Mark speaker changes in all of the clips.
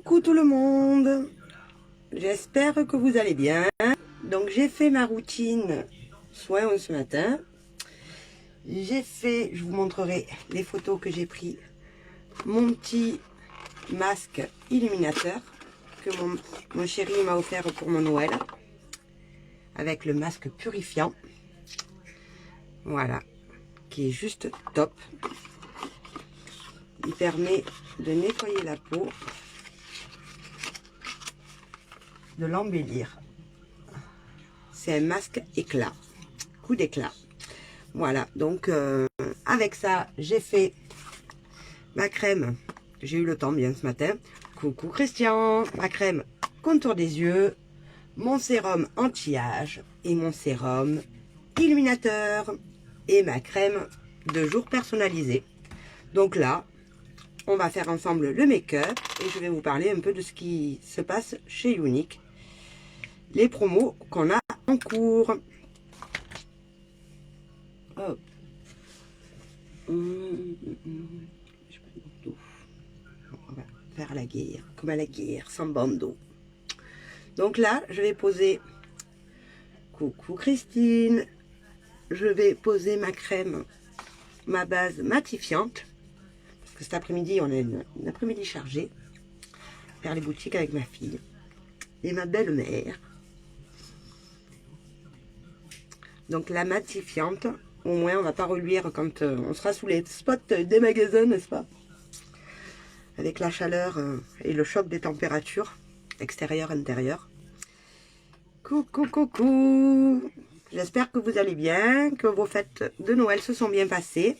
Speaker 1: Coucou tout le monde, j'espère que vous allez bien. Donc j'ai fait ma routine soin ce matin. Je vous montrerai les photos que j'ai pris, mon petit masque illuminateur que mon chéri m'a offert pour mon Noël, avec le masque purifiant, voilà, qui est juste top. Il permet de nettoyer la peau, de l'embellir. C'est un masque éclat, coup d'éclat. Voilà, donc avec ça, j'ai fait ma crème. J'ai eu le temps bien ce matin. Coucou Christian. Ma crème contour des yeux, mon sérum anti-âge et mon sérum illuminateur et ma crème de jour personnalisée. Donc là, on va faire ensemble le make-up et je vais vous parler un peu de ce qui se passe chez Younique. Les promos qu'on a en cours. Hop. On va faire la guerre, comme à la guerre, sans bandeau. Donc là, je vais poser, coucou Christine, je vais poser ma crème, ma base matifiante, parce que cet après-midi, on a une après-midi chargée, faire les boutiques avec ma fille et ma belle-mère. Donc la matifiante, au moins on va pas reluire quand on sera sous les spots des magasins, n'est-ce pas? Avec la chaleur et le choc des températures extérieures, intérieures. Coucou, coucou. J'espère que vous allez bien, que vos fêtes de Noël se sont bien passées.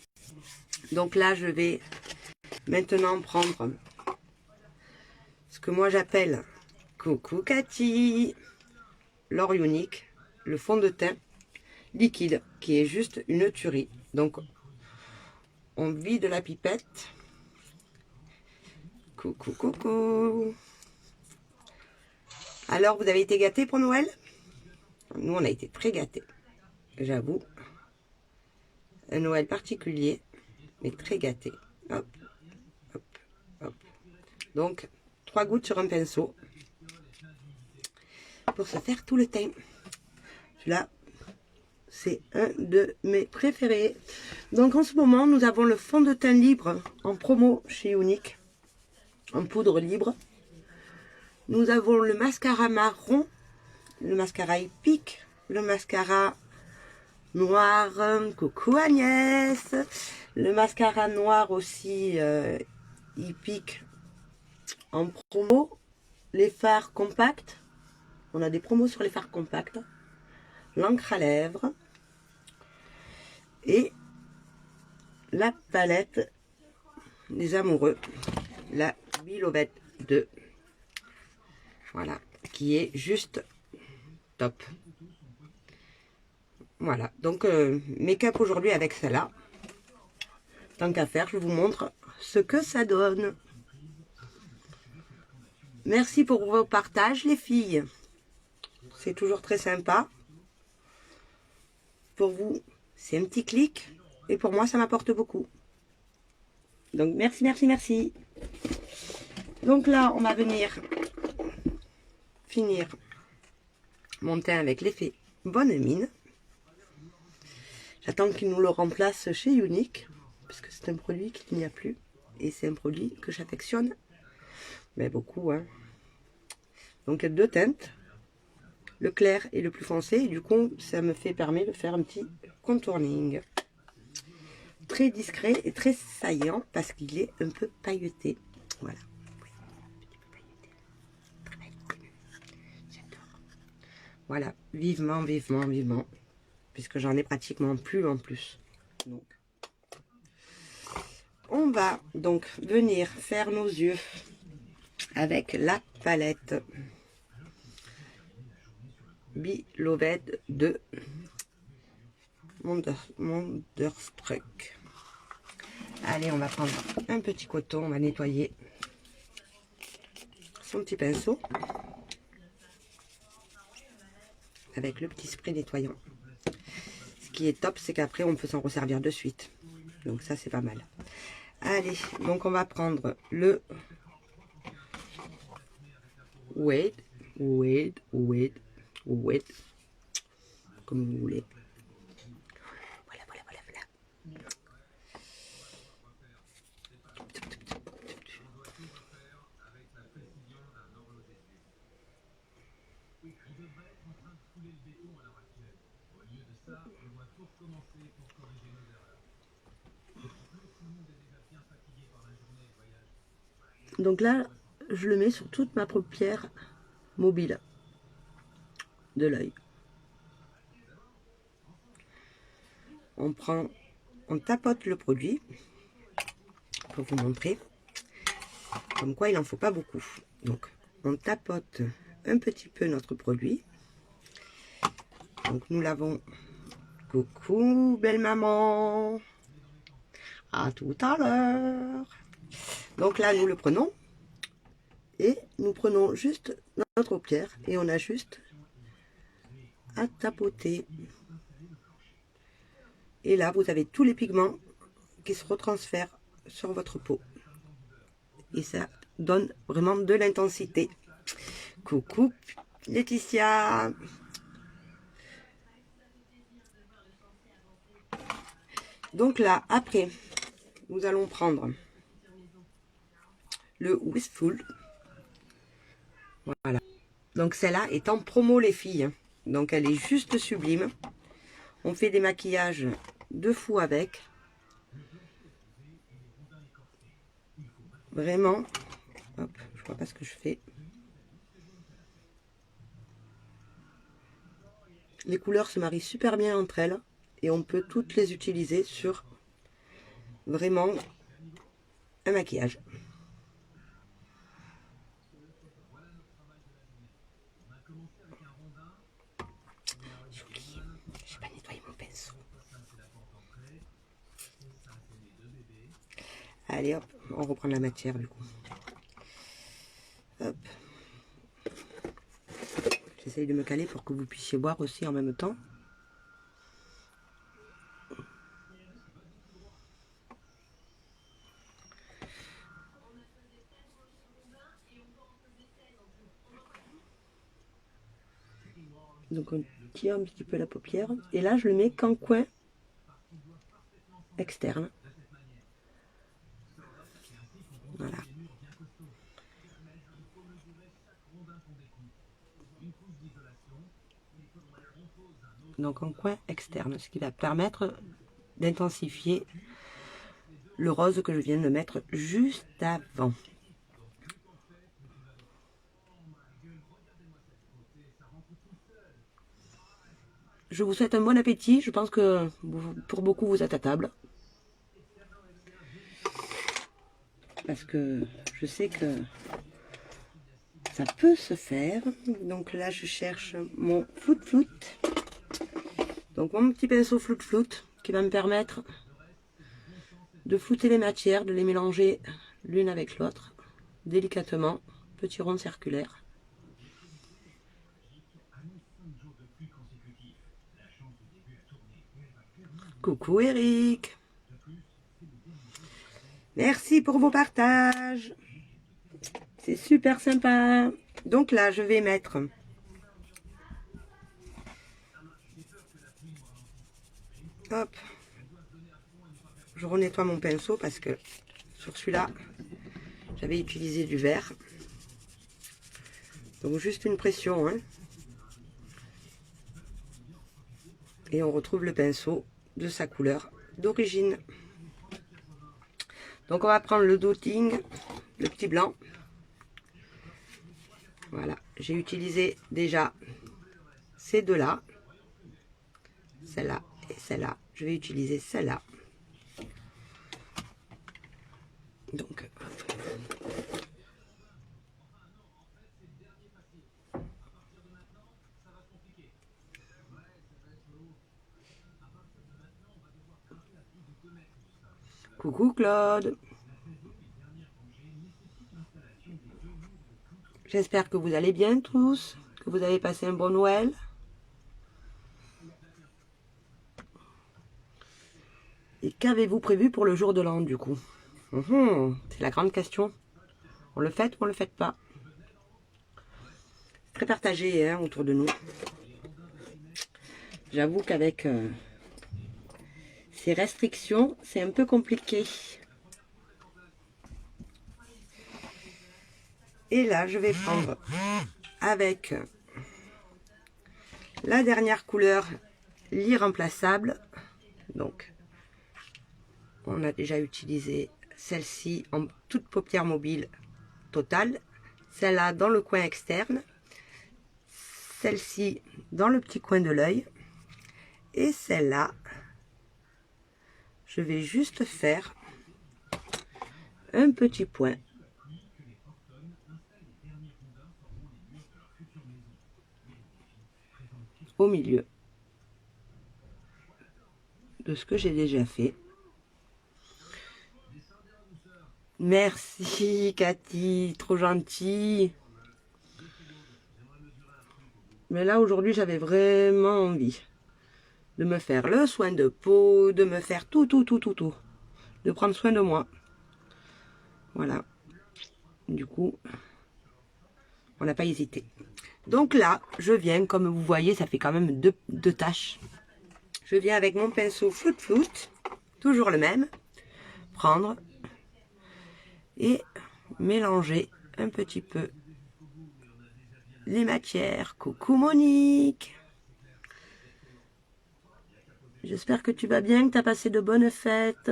Speaker 1: Donc là, je vais maintenant prendre ce que moi j'appelle, coucou Cathy, l'or Younique, le fond de teint liquide, qui est juste une tuerie. Donc, on vide la pipette. Coucou, coucou. Alors, vous avez été gâtés pour Noël? Nous, on a été très gâtés, j'avoue. Un Noël particulier, mais très gâté. Hop, hop, hop. Donc, 3 gouttes sur un pinceau pour se faire tout le teint. Celui-là, c'est un de mes préférés. Donc, en ce moment, nous avons le fond de teint libre en promo chez Younique, en poudre libre. Nous avons le mascara marron, le mascara épique, le mascara noir, coucou Agnès, le mascara noir aussi épique en promo, les fards compacts, on a des promos sur les fards compacts, l'encre à lèvres et la palette des amoureux, la Bilovette 2. Voilà, qui est juste top. Voilà, donc make-up aujourd'hui avec celle-là. Tant qu'à faire, je vous montre ce que ça donne. Merci pour vos partages, les filles. C'est toujours très sympa. Pour vous, c'est un petit clic. Et pour moi, ça m'apporte beaucoup. Donc, merci, merci, merci. Donc là, on va venir finir mon teint avec l'effet Bonne Mine. J'attends qu'il nous le remplace chez Younique, parce que c'est un produit qu'il n'y a plus. Et c'est un produit que j'affectionne, mais beaucoup. Hein. Donc 2 teintes, le clair et le plus foncé. Et du coup, ça me permet de faire un petit contouring. Très discret et très saillant, parce qu'il est un peu pailleté. Voilà. Voilà, vivement, vivement, vivement, puisque j'en ai pratiquement plus en plus. Donc, on va donc venir faire nos yeux avec la palette Bilovette de Wonderstruck. Allez, on va prendre un petit coton, on va nettoyer son petit pinceau avec le petit spray nettoyant. Ce qui est top, c'est qu'après on peut s'en resservir de suite. Donc ça, c'est pas mal. Allez, donc on va prendre le wait, wait, wait, wait, comme vous voulez. Voilà, voilà, voilà, voilà. Donc là, je le mets sur toute ma paupière mobile de l'œil. On tapote le produit pour vous montrer. Comme quoi, il n'en faut pas beaucoup. Donc, on tapote un petit peu notre produit. Donc, nous l'avons. Coucou, belle maman. À tout à l'heure. Donc là, nous le prenons. Et nous prenons juste notre paupière. Et on a juste à tapoter. Et là, vous avez tous les pigments qui se retransfèrent sur votre peau. Et ça donne vraiment de l'intensité. Coucou Laetitia. Donc là, après, nous allons prendre le Wistful. Voilà. Donc celle-là est en promo les filles. Donc elle est juste sublime. On fait des maquillages de fou avec. Vraiment. Hop, je vois pas ce que je fais. Les couleurs se marient super bien entre elles. Et on peut toutes les utiliser sur vraiment un maquillage. J'ai oublié, j'ai pas nettoyé mon pinceau. Allez hop, on reprend la matière du coup. Hop. J'essaye de me caler pour que vous puissiez voir aussi en même temps. Donc on tire un petit peu la paupière. Et là, je le mets qu'en coin externe. Voilà. Donc en coin externe, ce qui va permettre d'intensifier le rose que je viens de mettre juste avant. Je vous souhaite un bon appétit. Je pense que pour beaucoup, vous êtes à table. Parce que je sais que ça peut se faire. Donc là, je cherche mon flout-flout. Donc mon petit pinceau flout-flout qui va me permettre de flouter les matières, de les mélanger l'une avec l'autre, délicatement, petit rond circulaire. Coucou Eric. Merci pour vos partages. C'est super sympa. Donc là, je vais mettre hop. Je renettoie mon pinceau parce que sur celui-là, j'avais utilisé du vert. Donc juste une pression. Hein. Et on retrouve le pinceau de sa couleur d'origine. Donc on va prendre le dotting, le petit blanc. Voilà, j'ai utilisé déjà ces deux-là. Celle-là et celle-là. Je vais utiliser celle-là. Donc, coucou Claude. J'espère que vous allez bien tous, que vous avez passé un bon Noël. Et qu'avez-vous prévu pour le jour de l'an du coup? C'est la grande question. On le fait ou on le fait pas? très partagé hein, autour de nous. J'avoue qu'avec ces restrictions, c'est un peu compliqué. Et là, je vais prendre avec la dernière couleur, l'irremplaçable. Donc, on a déjà utilisé celle-ci en toute paupière mobile totale. Celle-là dans le coin externe. Celle-ci dans le petit coin de l'œil. Et celle-là, je vais juste faire un petit point au milieu de ce que j'ai déjà fait. Merci Cathy, trop gentil. Mais là aujourd'hui j'avais vraiment envie de me faire le soin de peau, de me faire tout, de prendre soin de moi. Voilà. Du coup, on n'a pas hésité. Donc là, je viens, comme vous voyez, ça fait quand même deux taches. Je viens avec mon pinceau floute, toujours le même, prendre et mélanger un petit peu les matières. Coucou Monique! J'espère que tu vas bien, que tu as passé de bonnes fêtes.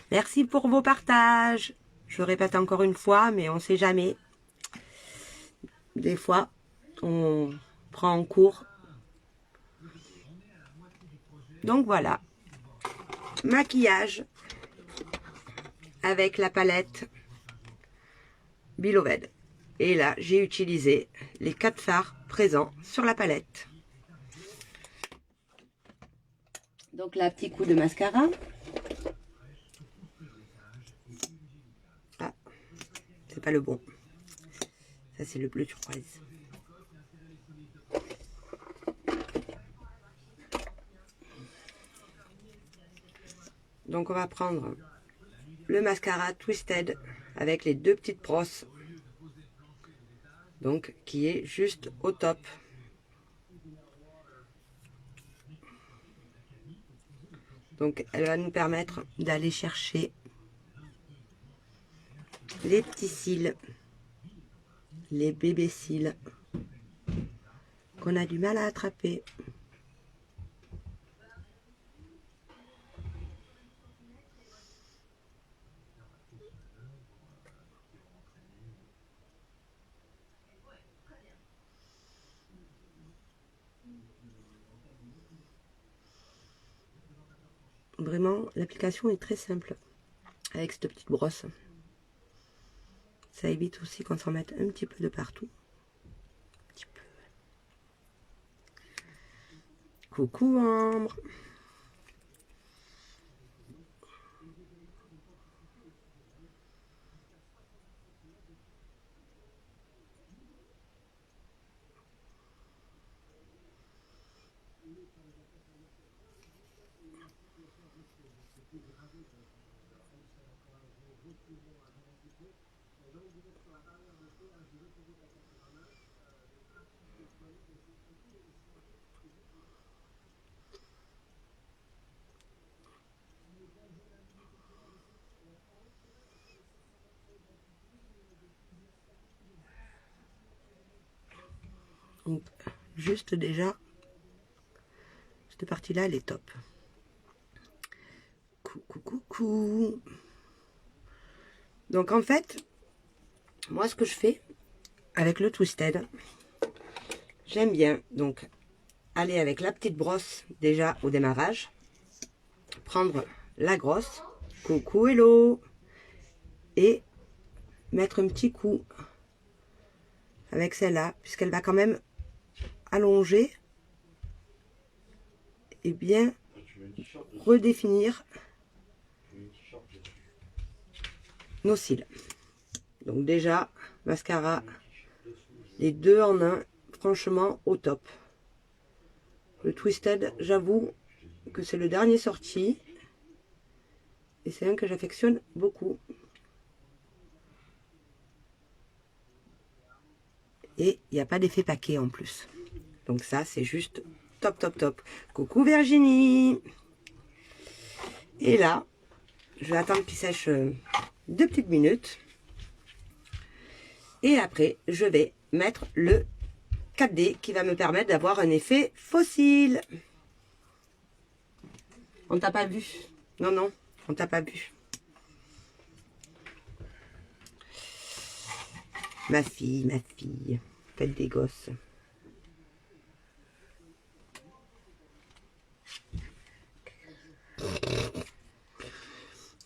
Speaker 1: Merci pour vos partages. Je répète encore une fois, mais on ne sait jamais. Des fois, on prend en cours. Donc voilà. Maquillage avec la palette Beloved. Et là, j'ai utilisé les 4 fards présents sur la palette. Donc là, petit coup de mascara. Ah, c'est pas le bon. Ça, c'est le bleu turquoise. Donc on va prendre le mascara Twisted avec les 2 petites brosses. Donc qui est juste au top. Donc elle va nous permettre d'aller chercher les petits cils, les bébés cils qu'on a du mal à attraper. Vraiment, l'application est très simple avec cette petite brosse. Ça évite aussi qu'on s'en mette un petit peu de partout. Un petit peu. Coucou Ambre. Donc, juste déjà, cette partie-là, elle est top. Coucou. Donc en fait, moi ce que je fais avec le Twisted, j'aime bien donc aller avec la petite brosse déjà au démarrage, prendre la grosse, coucou hello, et mettre un petit coup avec celle-là, puisqu'elle va quand même allonger et bien redéfinir nos cils. Donc déjà, mascara, les 2 en 1, franchement au top. Le Twisted, j'avoue que c'est le dernier sorti. Et c'est un que j'affectionne beaucoup. Et il n'y a pas d'effet paquet en plus. Donc ça, c'est juste top, top, top. Coucou Virginie. Et là, je vais attendre qu'il sèche 2 petites minutes. Et après, je vais mettre le 4D qui va me permettre d'avoir un effet fossile. On t'a pas vu? Non, non, on t'a pas vu. Ma fille, faites des gosses.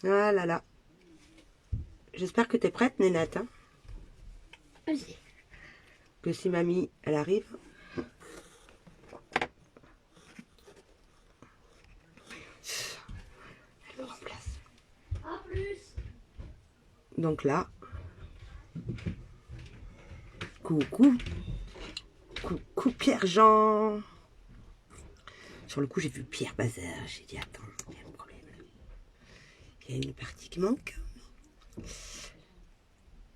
Speaker 1: Ah là là. J'espère que tu es prête, Nénette. Hein,
Speaker 2: Vas-y.
Speaker 1: que si mamie, elle arrive. Elle me remplace.
Speaker 2: À plus.
Speaker 1: Donc là. Coucou. Coucou Pierre-Jean. Sur le coup, j'ai vu Pierre Bazar. J'ai dit, attends, il y a un problème. Il y a une partie qui manque.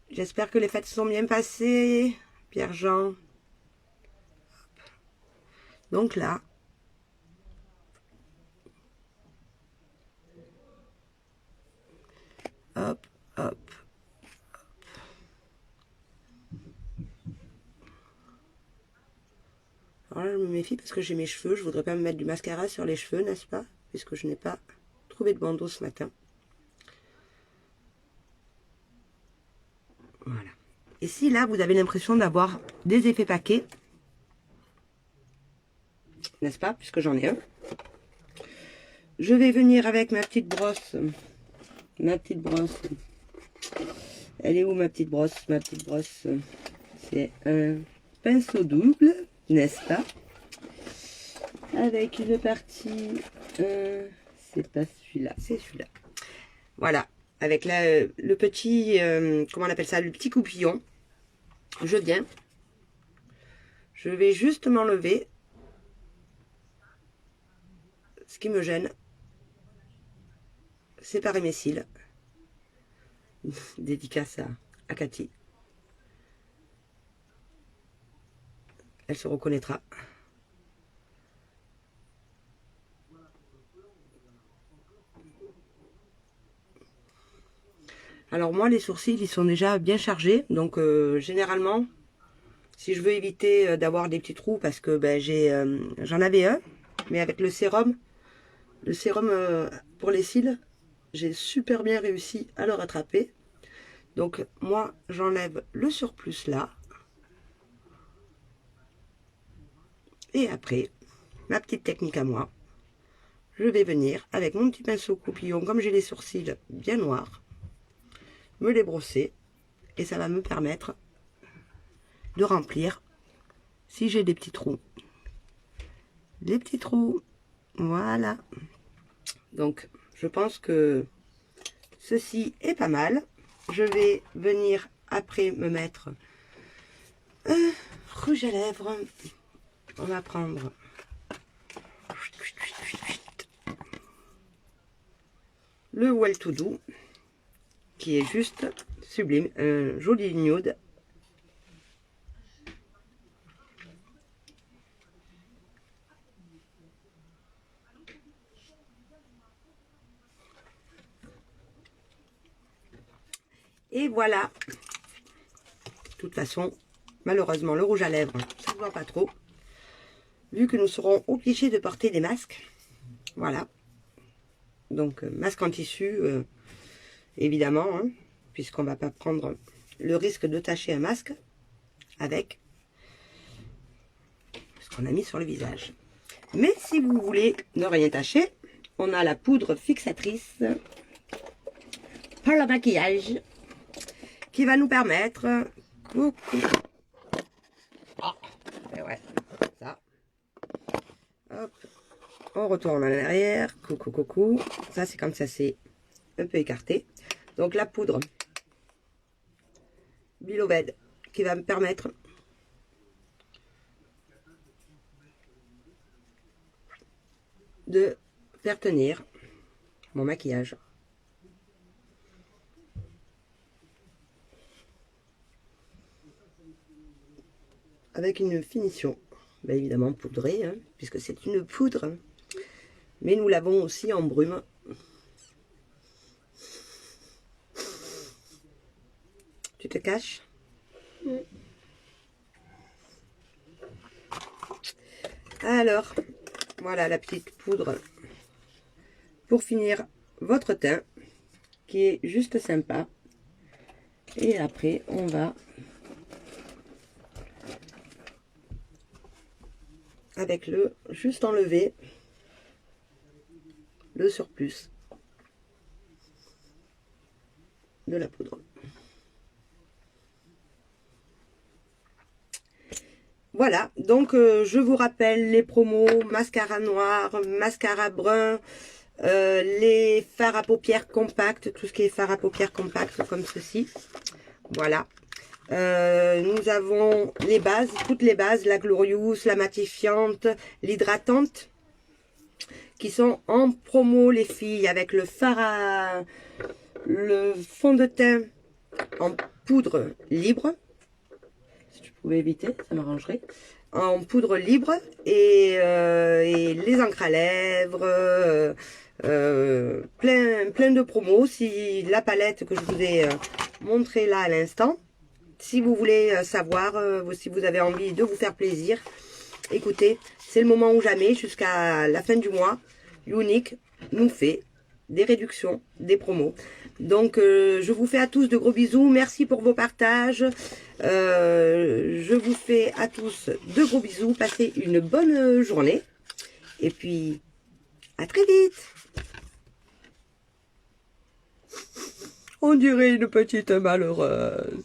Speaker 1: J'espère que les fêtes se sont bien passées, Pierre-Jean. Donc là, hop, hop. Alors là, je me méfie parce que j'ai mes cheveux. Je voudrais pas me mettre du mascara sur les cheveux, n'est-ce pas? Puisque je n'ai pas trouvé de bandeau ce matin. Voilà. Et si là, vous avez l'impression d'avoir des effets paquets, n'est-ce pas? Puisque j'en ai un. Je vais venir avec ma petite brosse. Ma petite brosse. Elle est où ma petite brosse? Ma petite brosse, c'est un pinceau double, n'est-ce pas? Avec une partie, c'est pas celui-là, c'est celui-là. Voilà, avec le petit, comment on appelle ça, le petit coupillon. Je viens. Je vais juste m'enlever ce qui me gêne. Séparer mes cils. Dédicace à Cathy. Elle se reconnaîtra. Alors moi, les sourcils, ils sont déjà bien chargés. Donc généralement, si je veux éviter d'avoir des petits trous, parce que ben, j'en avais un, mais avec le sérum pour les cils, j'ai super bien réussi à le rattraper. Donc moi, j'enlève le surplus là. Et après, ma petite technique à moi, je vais venir avec mon petit pinceau coupillon, comme j'ai les sourcils bien noirs, me les brosser. Et ça va me permettre de remplir, si j'ai des petits trous, les petits trous. Voilà. Donc, je pense que ceci est pas mal. Je vais venir après me mettre un rouge à lèvres. On va prendre le Well To Do, qui est juste sublime, un joli nude. Et voilà. De toute façon, malheureusement, le rouge à lèvres, ça ne se voit pas trop. Vu que nous serons obligés de porter des masques. Voilà. Donc, masque en tissu, évidemment, hein, puisqu'on ne va pas prendre le risque de tacher un masque avec ce qu'on a mis sur le visage. Mais si vous voulez ne rien tacher, on a la poudre fixatrice pour le maquillage qui va nous permettre... Coucou. Oh, et ouais, ça. Hop. On retourne en arrière. Coucou, coucou. Ça, c'est quand ça s'est un peu écarté. Donc, la poudre Biloved qui va me permettre de faire tenir mon maquillage. avec une finition, bien évidemment poudrée, hein, puisque c'est une poudre. Mais nous l'avons aussi en brume. Tu te caches? Alors, voilà la petite poudre pour finir votre teint, qui est juste sympa. Et après, on va avec le juste enlever le surplus de la poudre. Voilà, donc je vous rappelle les promos, mascara noir, mascara brun, les fards à paupières compacts, tout ce qui est fard à paupières compacts comme ceci. Voilà. Nous avons les bases, toutes les bases, la Glorious, la matifiante, l'hydratante, qui sont en promo les filles, avec le fond de teint en poudre libre. Pouvez éviter, ça m'arrangerait, en poudre libre, et les encres à lèvres, plein de promos. Si la palette que je vous ai montré là à l'instant, si vous voulez savoir, si vous avez envie de vous faire plaisir, écoutez, c'est le moment ou jamais. Jusqu'à la fin du mois, Younique nous fait des réductions, des promos. Donc je vous fais à tous de gros bisous, merci pour vos partages, je vous fais à tous de gros bisous, passez une bonne journée et puis à très vite. On dirait une petite malheureuse.